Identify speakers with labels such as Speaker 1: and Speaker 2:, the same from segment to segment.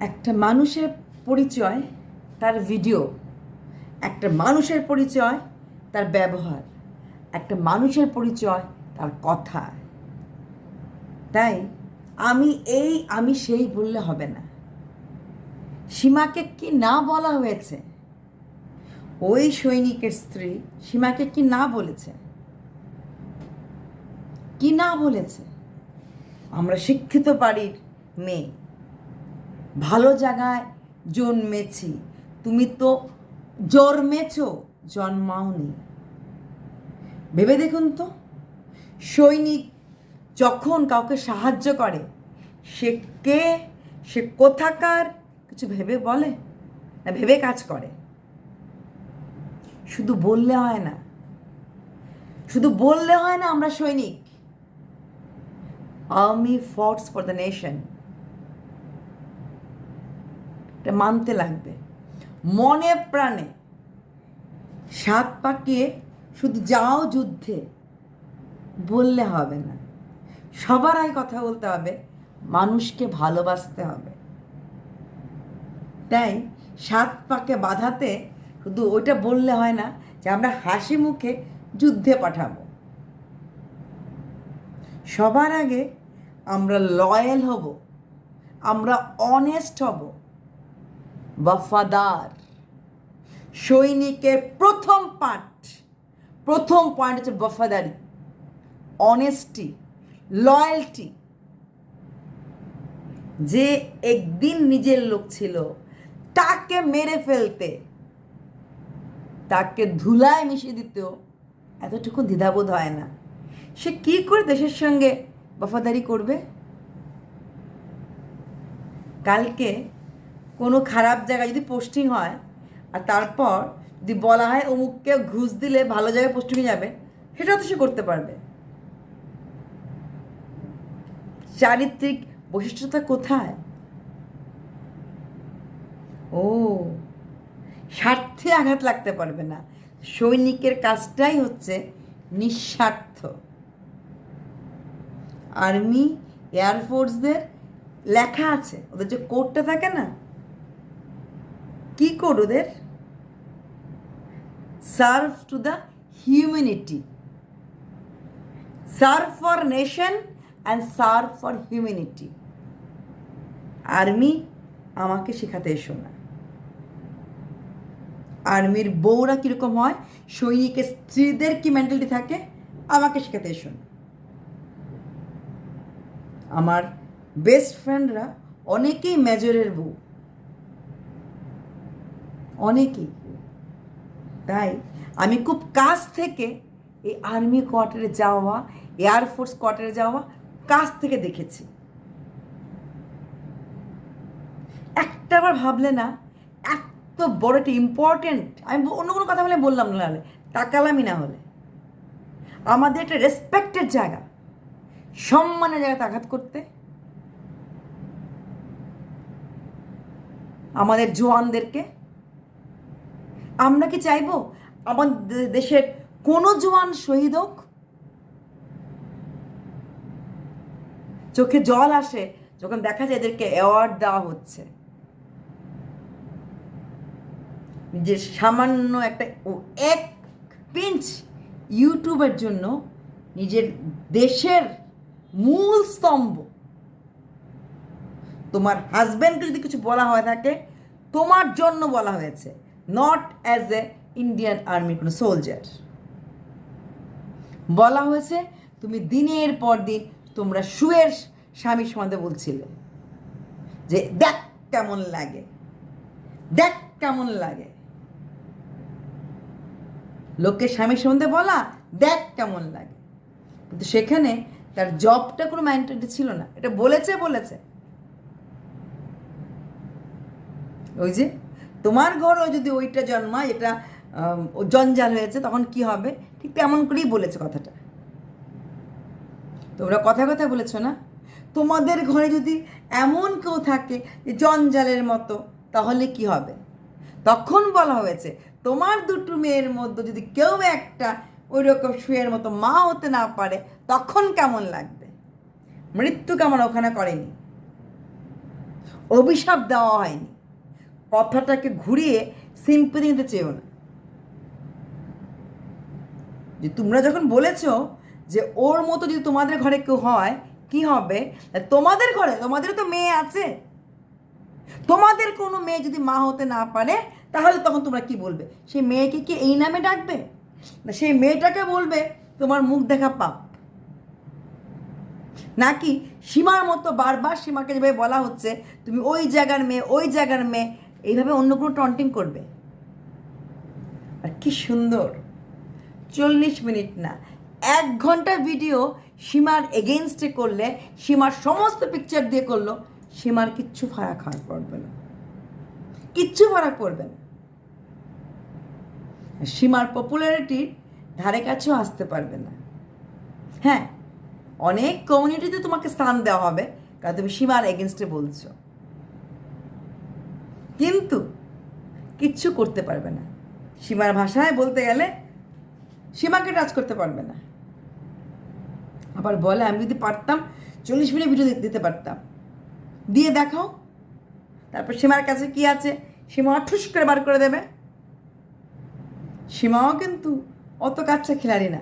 Speaker 1: একটা মানুষের পরিচয় তার ভিডিও, একটা মানুষের পরিচয় তার ব্যবহার, একটা মানুষের পরিচয় তার কথা। তাই আমি সেই বললে হবে না। সীমাকে কি না বলা হয়েছে, ওই সৈনিকের স্ত্রী সীমাকে কি না বলেছে, কি না বলেছে? আমরা শিক্ষিত বাড়ির মেয়ে, ভালো জায়গায় জন্মেছি, তুমি তো জন্মেছ, জন্মাওনি। ভেবে দেখুন তো, সৈনিক যখন কাউকে সাহায্য করে সে কে, সে কোথাকার, কিছু ভেবে বলে না ভেবে কাজ করে? শুধু বললে হয় না, শুধু বললে হয় না আমরা সৈনিক। Army force for the nation, এটা মানতে লাগবে মনে প্রাণে। সাত পাকিয়ে শুধু যাও যুদ্ধে বললে হবে না, সবার আগে কথা বলতে হবে, মানুষকে ভালোবাসতে হবে। তাই সাত পাকে বাঁধাতে শুধু ওইটা বললে হয় না যে আমরা হাসি মুখে যুদ্ধে পাঠাবো। সবার আগে আমরা লয়াল হব, আমরা অনেস্ট হব, ওয়াফাদার। সৈনিকের প্রথম পয়েন্ট হচ্ছে ওয়াফাদারি, অনেস্টি, লয়্যালটি। যে একদিন নিজের লোক ছিল তাকে মেরে ফেলতে, তাকে ধুলায় মিশিয়ে দিতেও এতটুকু দ্বিধাবোধ হয় না। সে কি করে দেশের সঙ্গে ওয়াফাদারি করবে? কালকে কোনো খারাপ জায়গায় যদি পোস্টিং হয় আর তারপর যদি বলা হয় অমুককে ঘুষ দিলে ভালো জায়গায় পোস্টিংয়ে যাবে, সেটাও তো সে করতে পারবে। চারিত্রিক বৈশিষ্ট্যতা কোথায়? ও, স্বার্থে আঘাত লাগতে পারবে না। সৈনিকের কাজটাই হচ্ছে নিঃস্বার্থ। আর্মি, এয়ারফোর্সদের লেখা আছে, ওদের যে কোডটা থাকে না, কি কোড ওদের? Serve to the humanity, serve for nation and serve for humanity. Army আমাকে শেখাতে এসো না। আর্মির বউরা কীরকম হয়, সৈনিকের স্ত্রীদের কি মেন্টালিটি থাকে, আমাকে শেখাতে এসো না। আমার বেস্ট ফ্রেন্ডরা অনেকেই মেজরের বউ, অনেকেই। তাই আমি খুব কাছ থেকে এই আর্মি কোয়ার্টারে যাওয়া, এয়ারফোর্স কোয়ার্টারে যাওয়া কাছ থেকে দেখেছি। একটা বার ভাবলে না, এত বড় একটা ইম্পর্টেন্ট, আমি অন্য কোনো কথা বলে বললাম না, হলে তাকালামই না, হলে আমাদের একটা রেসপেক্টেড জায়গা, সম্মানের জায়গাতে আঘাত করতে, আমাদের জওয়ানদেরকে। আমরা কি চাইবো আমাদের দেশের কোনো জওয়ান শহীদ হোক? চোখে জল আসে যখন দেখা যায় এদেরকে অ্যাওয়ার্ড দেওয়া হচ্ছে। যে সামান্য একটা এক পিঞ্চ ইউটিউবের জন্য নিজের দেশের মূল স্তম্ভ, তোমার হাজব্যান্ডকে যদি কিছু বলা হয়ে থাকে তোমার জন্য বলা হয়েছে, নট অ্যাজ এ ইন্ডিয়ান আর্মির কোনো সোলজার। বলা হয়েছে তুমি দিনের পর দিন তোমরা শুয়ের স্বামীর সম্বন্ধে বলছিলে যে দেখ কেমন লাগে, দেখ কেমন লাগে। লোকের স্বামীর সম্বন্ধে বলা দেখ কেমন লাগে, কিন্তু সেখানে তার জবটা কোনো ম্যান্ডেটরি ছিল না। এটা বলেছে ওই যে তোমার ঘরও যদি ওইটা জন্মায়, এটা জঞ্জাল হয়েছে, তখন কি হবে, ঠিক তেমন করেই বলেছে কথাটা। তোমরা কথা বলেছ না, তোমাদের ঘরে যদি এমন কেউ থাকে যে জঞ্জালের মতো, তাহলে কি হবে? তখন বলা হয়েছে তোমার দুটো মেয়ের মধ্যে যদি কেউ একটা ওই রকম শুয়ের মতো মা হতে না পারে, তখন কেমন লাগবে? মৃত্যু কামনা ওখানে করেনি, অভিশাপ দেওয়া হয়নি। কথাটাকে ঘুরিয়ে সিম্পলি নিতে চেয়েও না। যে তোমরা যখন বলেছ যে ওর মতো যদি তোমাদের ঘরে কেউ হয় কি হবে, তোমাদের ঘরে তোমাদেরও তো মেয়ে আছে, তোমাদের কোনো মেয়ে যদি মা হতে না পারে তাহলে তখন তোমরা কি বলবে? সেই মেয়েকে কি এই নামে ডাকবে? না সেই মেয়েটাকে বলবে তোমার মুখ দেখা পাপ? নাকি সীমার মতো বারবার সীমাকে যেভাবে বলা হচ্ছে তুমি ওই জায়গার মেয়ে, ওই জায়গার মেয়ে, এইভাবে অন্য কোনো টন্টিং করবে? আর কি সুন্দর 40 মিনিট না 1 ঘন্টা ভিডিও সীমার এগেনস্টে করলে, সীমার সমস্ত পিকচার দিয়ে করলো, সীমার কিচ্ছু ফারাক পড়বে না, কিচ্ছু ফারাক পড়বে না। সীমার পপুলারিটির ধারে কাছেও আসতে পারবে না। হ্যাঁ, অনেক কমিউনিটিতে তোমাকে স্থান দেওয়া হবে কারণ তুমি সীমার এগেনস্টে বলছো, কিন্তু কিচ্ছু করতে পারবে না। সীমার ভাষায় বলতে গেলে সীমাকে টাচ করতে পারবে না। আবার বলে আমি যদি পারতাম 40 মিনিট ভিডিও দিতে পারতাম, দিয়ে দেখাও। তারপর সীমার কাছে কি আছে সীমা ঠুস করে বার করে দেবে। সীমাও কিন্তু অত কাচ্চা খেলাড়ি না।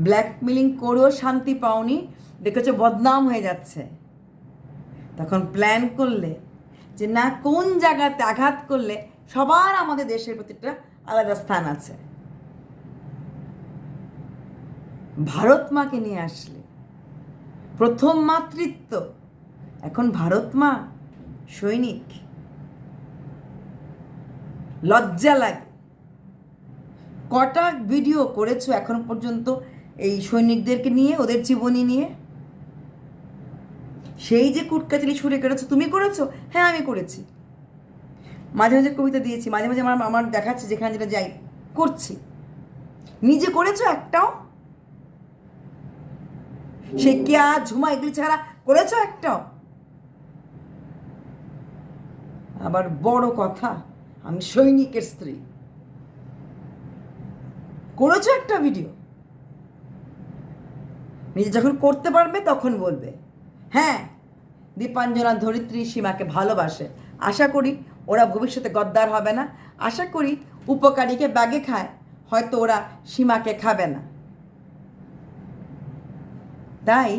Speaker 1: ব্ল্যাকমেলিং করেও শান্তি পাওনি, দেখেছো বদনাম হয়ে যাচ্ছে। তখন প্ল্যান করলে যে না কোন জায়গাতে আঘাত করলে সবার আমাদের দেশের প্রতি একটা আলাদা স্থান আছে। ভারত মাকে নিয়ে আসলে প্রথম মাতৃত্ব, এখন ভারত মা সৈনিক। লজ্জা লাগে। কটা ভিডিও করেছো এখন পর্যন্ত এই সৈনিকদেরকে নিয়ে, ওদের জীবনী নিয়ে? সেই যে কুটকাচালি ছুড়ে কেটেছো তুমি করেছো? হ্যাঁ আমি করেছি, মাঝে মাঝে কবিতা দিয়েছি, মাঝে মাঝে আমার দেখাচ্ছে যেখানে যেটা যাই করছি। নিজে করেছো একটাও? সে কেয়া ঝুমা এগুলি ছাড়া করেছো একটাও? আবার বড় কথা আমি সৈনিকের স্ত্রী, করেছো একটা ভিডিও? নিজে যখন করতে পারবে তখন বলবে। হ্যাঁ, দীপাঞ্জনা ধরিত্রী সীমাকে ভালোবাসে, আশা করি ওরা ভবিষ্যতে গদ্দার হবে না, আশা করি উপকারীকে ব্যাগে খায়, হয়তো ওরা সীমাকে খাবে না। তাই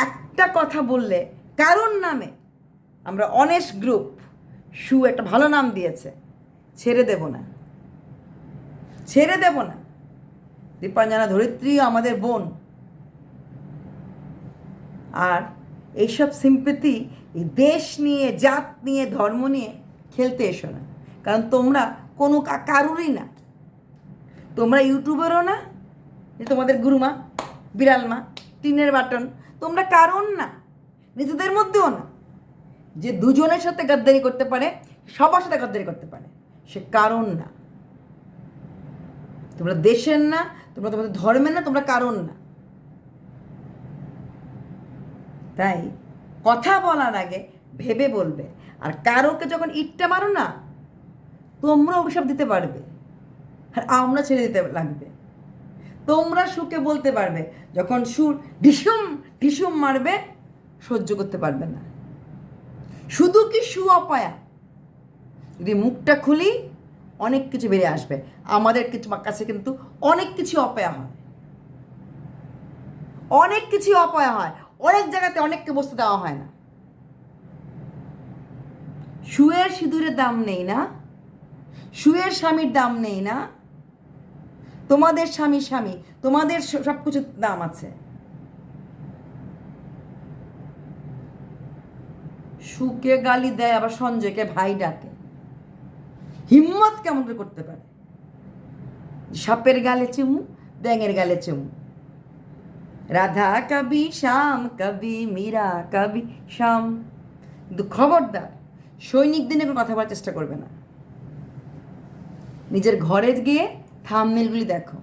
Speaker 1: একটা কথা বললে কারণ নামে, আমরা অনেস্ট গ্রুপ একটা ভালো নাম দিয়েছে, ছেড়ে দেব না, ছেড়ে দেব না। দীপাঞ্জনা ধরিত্রী আমাদের বোন। আর এইসব সিম্পেথি এই দেশ নিয়ে, জাত নিয়ে, ধর্ম নিয়ে খেলতে এসো না, কারণ তোমরা কোনো কারুরই না। তোমরা ইউটিউবেরও না যে তোমাদের গুরুমা, বিড়ালমা, টিনের বাটন, তোমরা কারণ না, নিজেদের মধ্যেও না। যে দুজনের সাথে গাদ্দারি করতে পারে, সবার সাথে গাদ্দারি করতে পারে, সে কারণ না। তোমরা দেশের না, তোমরা তোমাদের ধর্মের না, তোমরা কারণ না। তাই কথা বলার আগে ভেবে বলবে। আর কারোকে যখন ইটটা মারো না, তোমরা অভিশাপ দিতে পারবে আর আমরা ছেড়ে দিতে লাগবে। তোমরা সুখে বলতে পারবে, যখন সুর ঢিসুম ঢিসুম মারবে সহ্য করতে পারবে না। শুধু কি অপায়া, যদি মুখটা খুলি অনেক কিছু বেরিয়ে আসবে। আমাদের কিছু কাছে কিন্তু অনেক কিছু অপয়া হয়, অনেক কিছু অপয়া হয়, অনেক জায়গাতে অনেককে বসতে দেওয়া হয় না। শুয়ের সিঁদুরের দাম নেই না, শুয়ের স্বামীর দাম নেই না। তোমাদের স্বামী স্বামী, তোমাদের সব কিছুর দাম আছে। সুকে গালি দেয়, আবার সঞ্জয়কে ভাই ডাকে। হিম্মত কেমন করে করতে পারে? সাপের গালে চুমু, ব্যাঙের গালে চুমু। রাধা কবি শ্যাম, কবি মীরা, কবি শ্যাম। কিন্তু খবরদার সৈনিকদের নিয়ে কথা বলার চেষ্টা করবে না। নিজের ঘরে গিয়ে থাম্বনেলগুলি দেখো।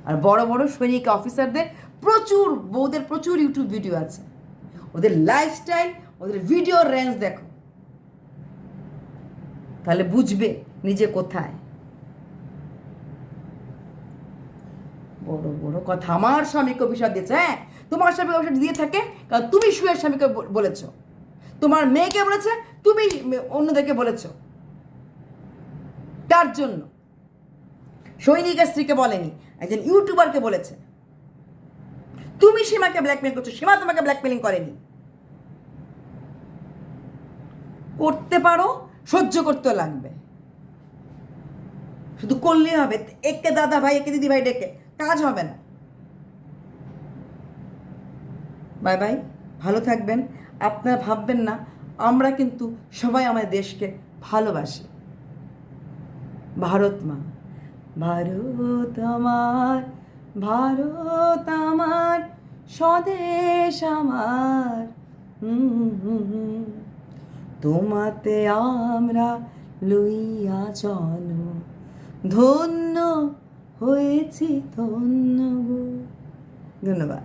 Speaker 1: আর বড় বড় সৈনিক অফিসারদের প্রচুর বউদের প্রচুর ইউটিউব ভিডিও আছে, ওদের লাইফস্টাইল, ওদের ভিডিও রেঞ্জ দেখো, তাহলে বুঝবে নিজে কোথায়। বড় বড় কথা। আমার স্বামীকে অভিশাপ দিয়েছে, হ্যাঁ তোমার স্বামী ওষুধ দিয়ে থাকে কারণ তুমি সুয়ের স্বামীকে বলেছ, তোমার মেয়েকে বলেছে, তুমি অন্যদেরকে বলেছ, তার জন্য। সৈনিকের স্ত্রীকে বলেনি, একজন ইউটিউবারকে বলেছে। তুমি সীমাকে ব্ল্যাকমেল করছো, সীমা তোমাকে ব্ল্যাকমেলিং করেনি। করতে পারো, সহ্য করতেও লাগবে, শুধু করলেই হবে। একে দাদা ভাই, একে দিদি ভাই ডেকে কাজ হবে না। বাই বাই, ভালো থাকবেন। আপনারা ভাববেন না, আমরা কিন্তু সবাই আমাদের দেশকে ভালোবাসি। ভারত মা, ভারত আমার, ভারত আমার, স্বদেশ আমার, তোমাতে আমরা লইয়া জন্ম, ধন্য হয়েছি ধন্য গো। ধন্যবাদ।